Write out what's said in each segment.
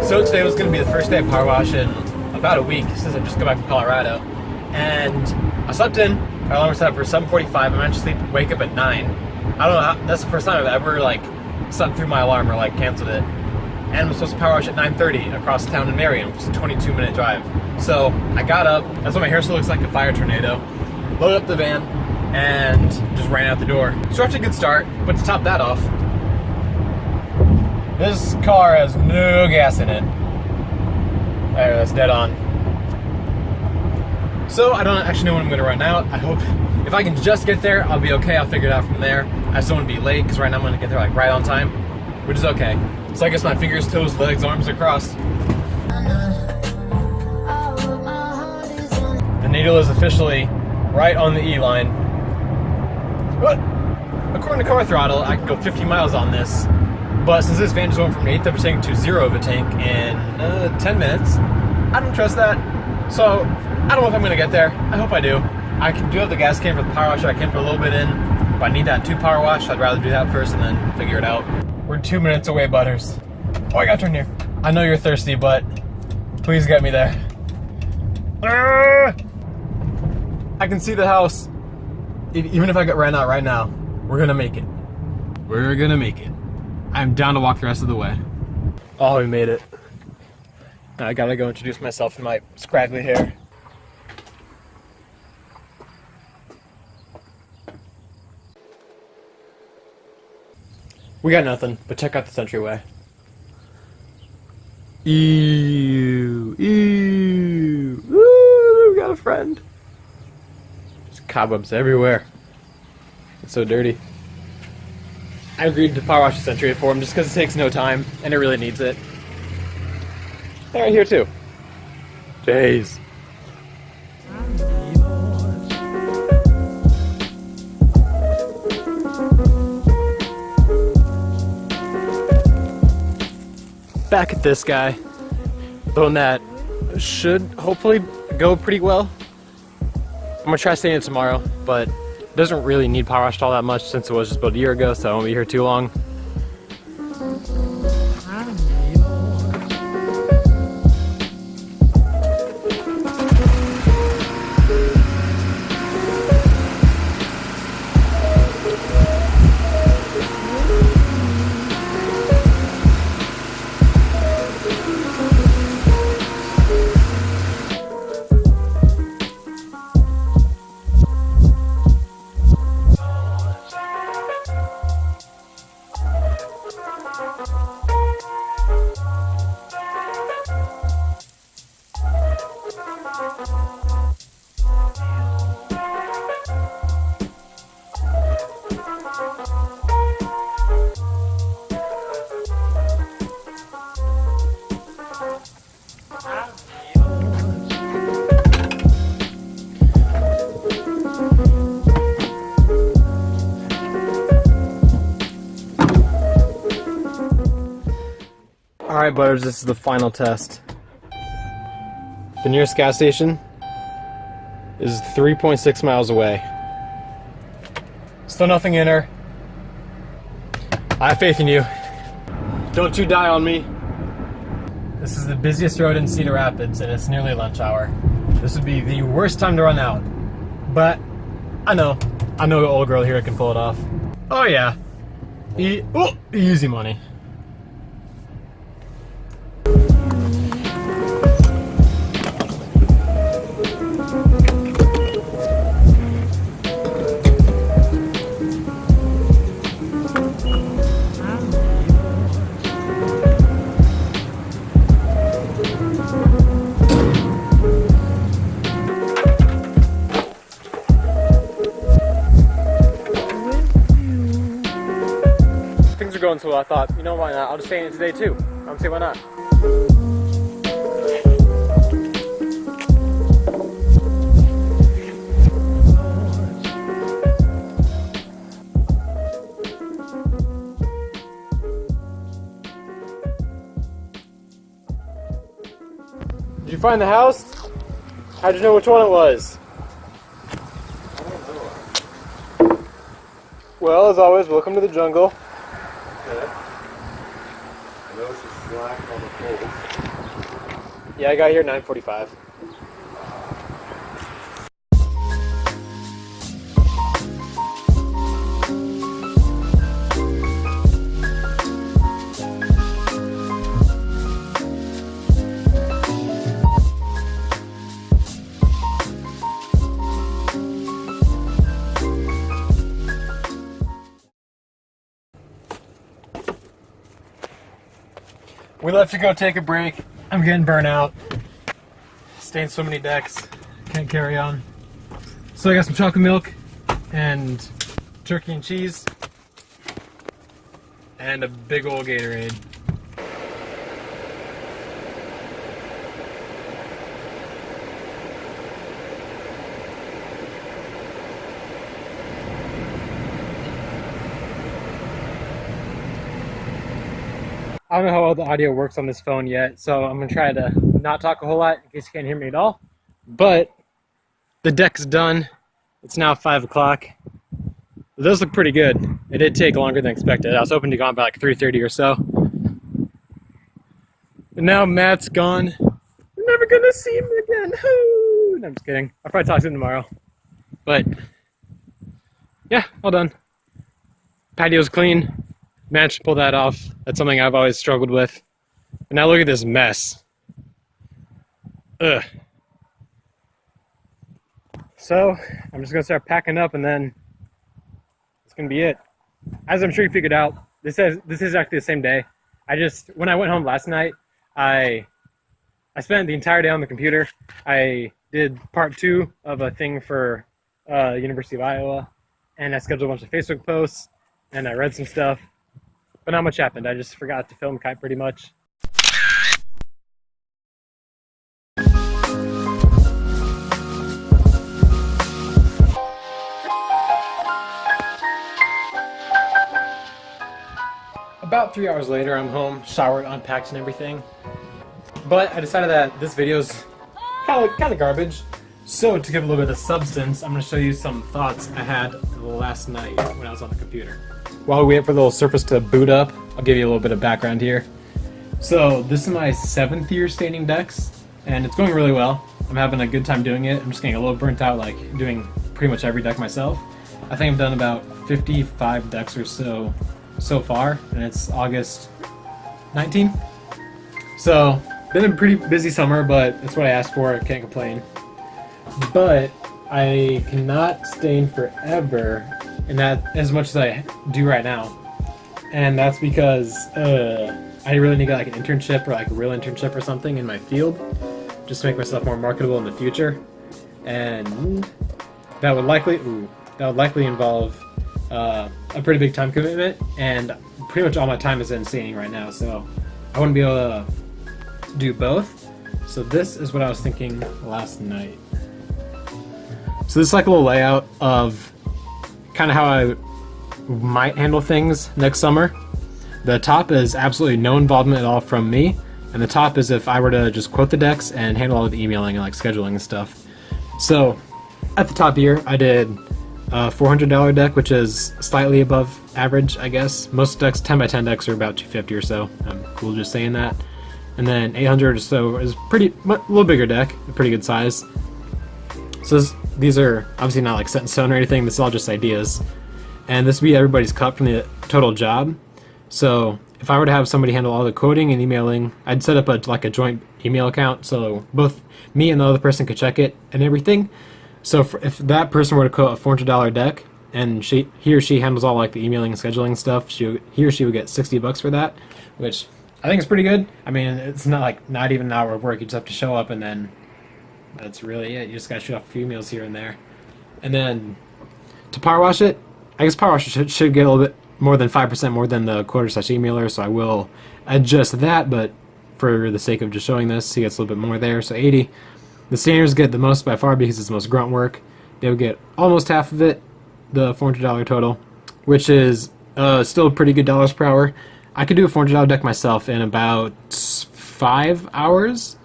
So today was going to be the first day of power wash in about a week since I just got back from Colorado. And I slept in. My alarm was set for 7:45. I managed to sleep, wake up at 9. I don't know how, that's the first time I've ever slept through my alarm or canceled it. And I'm supposed to power wash at 9:30 across town in Marion, which is a 22-minute drive. So I got up. That's why my hair still looks like a fire tornado. Loaded up the van and just ran out the door. So after a good start, but to top that off, this car has no gas in it. There, that's dead on. So I don't actually know when I'm going to run out. I hope if I can just get there, I'll be okay. I'll figure it out from there. I just don't want to be late because right now I'm going to get there right on time, which is okay. So I guess my fingers, toes, legs, arms are crossed. The needle is officially right on the E line. But according to Car Throttle, I can go 50 miles on this. But since this van just went from an eighth of a tank to 0 of a tank in 10 minutes, I don't trust that. So I don't know if I'm going to get there. I hope I do. I do have the gas can for the power wash. I can put a little bit in. But I need that 2 power wash. I'd rather do that first and then figure it out. We're 2 minutes away, Butters. Oh, I got to turn here. I know you're thirsty, but please get me there. I can see the house. Even if I get ran out right now, we're going to make it. We're going to make it. I'm down to walk the rest of the way. Oh, we made it. Now I gotta go introduce myself and my scraggly hair. We got nothing, but check out the entryway. Ew, ew, woo, we got a friend. There's cobwebs everywhere. It's so dirty. I agreed to power wash this entry for him just because it takes no time and it really needs it. They're right here too. Jeez. Back at this guy. The one that should hopefully go pretty well. I'm gonna try staying in tomorrow, but it doesn't really need power washed all that much since it was just about a year ago, so I won't be here too long. Alright, Butters, this is the final test. The nearest gas station is 3.6 miles away. Still nothing in her. I have faith in you. Don't you die on me. This is the busiest road in Cedar Rapids, and it's nearly lunch hour. This would be the worst time to run out. But I know an old girl here can pull it off. Oh yeah. Easy money. Things are going so well, I thought, you know, why not? I'll just stay in today too. I'll say why not. Did you find the house? How'd you know which one it was? Well, as always, welcome to the jungle. Okay. I know she's black on the pole. Yeah, I got here at 9:45. We left to go take a break. I'm getting burnt out. Stained so many decks. Can't carry on. So I got some chocolate milk and turkey and cheese and a big old Gatorade. I don't know how well the audio works on this phone yet, so I'm going to try to not talk a whole lot in case you can't hear me at all. But the deck's done. It's now 5 o'clock. It does look pretty good. It did take longer than expected. I was hoping to go on by like 3:30 or so. And now Matt's gone. We're never going to see him again. No, I'm just kidding. I'll probably talk to him tomorrow. But yeah, all done. Patio's clean. Managed to pull that off. That's something I've always struggled with. And now look at this mess. Ugh. So, I'm just gonna start packing up and then it's gonna be it. As I'm sure you figured out, this is actually the same day. When I went home last night, I spent the entire day on the computer. I did part 2 of a thing for University of Iowa, and I scheduled a bunch of Facebook posts, and I read some stuff. But not much happened. I just forgot to film Kite pretty much. About 3 hours later, I'm home, showered, unpacked, and everything. But I decided that this video's kind of garbage. So to give a little bit of substance, I'm going to show you some thoughts I had last night when I was on the computer. While we wait for the little Surface to boot up, I'll give you a little bit of background here. So this is my 7th year staining decks, and it's going really well. I'm having a good time doing it. I'm just getting a little burnt out, like doing pretty much every deck myself. I think I've done about 55 decks or so far, and it's August 19th. So been a pretty busy summer, but it's what I asked for. I can't complain. But I cannot stain forever, and that as much as I do right now. And that's because I really need to get like an internship or like a real internship or something in my field, just to make myself more marketable in the future. And that would likely involve a pretty big time commitment, and pretty much all my time is in staining right now, so I wouldn't be able to do both. So this is what I was thinking last night. So this is like a little layout of kind of how I might handle things next summer. The top is absolutely no involvement at all from me, and the top is if I were to just quote the decks and handle all of the emailing and like scheduling and stuff. So at the top here, I did a $400 deck, which is slightly above average, I guess. Most decks, 10x10 decks, are about $250 or so. I'm cool just saying that. And then 800 or so is a little bigger deck, a pretty good size. So these are obviously not like set in stone or anything. This is all just ideas. And this would be everybody's cut from the total job. So if I were to have somebody handle all the coding and emailing, I'd set up a joint email account so both me and the other person could check it and everything. So if that person were to quote a $400 deck and he or she handles all like the emailing and scheduling stuff, he or she would get $60 for that, which I think is pretty good. I mean, it's not even an hour of work. You just have to show up, and then that's really it. You just gotta shoot off a few emails here and there. And then to power wash it, I guess power wash should get a little bit more than 5% more than the quoter/emailer, so I will adjust that, but for the sake of just showing this, he gets a little bit more there, so 80. The stainers get the most by far because it's the most grunt work. They would get almost half of it, the $400 total, which is still pretty good dollars per hour. I could do a $400 deck myself in about 5 hours,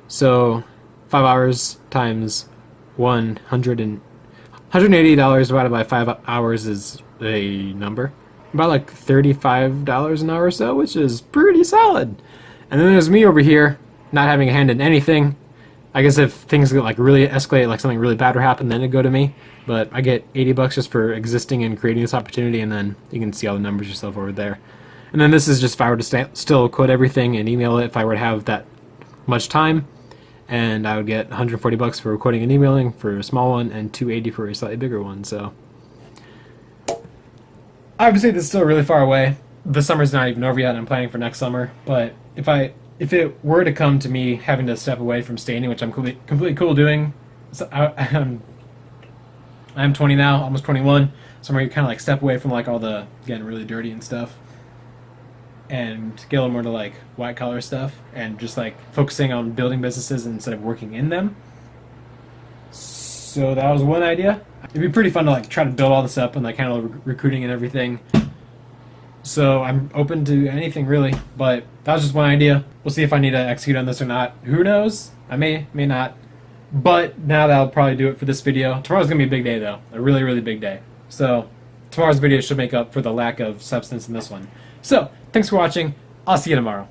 so 5 hours times $180 divided by 5 hours is a number. about like $35 an hour or so, which is pretty solid. And then there's me over here, not having a hand in anything. I guess if things get like really escalate, like something really bad would happen, then it'd go to me. But I get 80 bucks just for existing and creating this opportunity, and then you can see all the numbers yourself over there. And then this is just if I were to still code everything and email it if I were to have that much time. And I would get 140 bucks for recording and emailing for a small one, and 280 for a slightly bigger one. So obviously this is still really far away. The summer's not even over yet, and I'm planning for next summer. But if it were to come to me having to step away from staining, which I'm completely cool doing, so I'm 20 now, almost 21, so I'm going to kind of like step away from like all the getting really dirty and stuff, and get a little more to like white collar stuff, and just like focusing on building businesses instead of working in them. So that was one idea. It'd be pretty fun to like try to build all this up and like handle recruiting and everything. So I'm open to anything really, but that was just one idea. We'll see if I need to execute on this or not. Who knows? I may not. But now that'll probably do it for this video. Tomorrow's gonna be a big day though, a really, really big day. So tomorrow's video should make up for the lack of substance in this one. So thanks for watching. I'll see you tomorrow.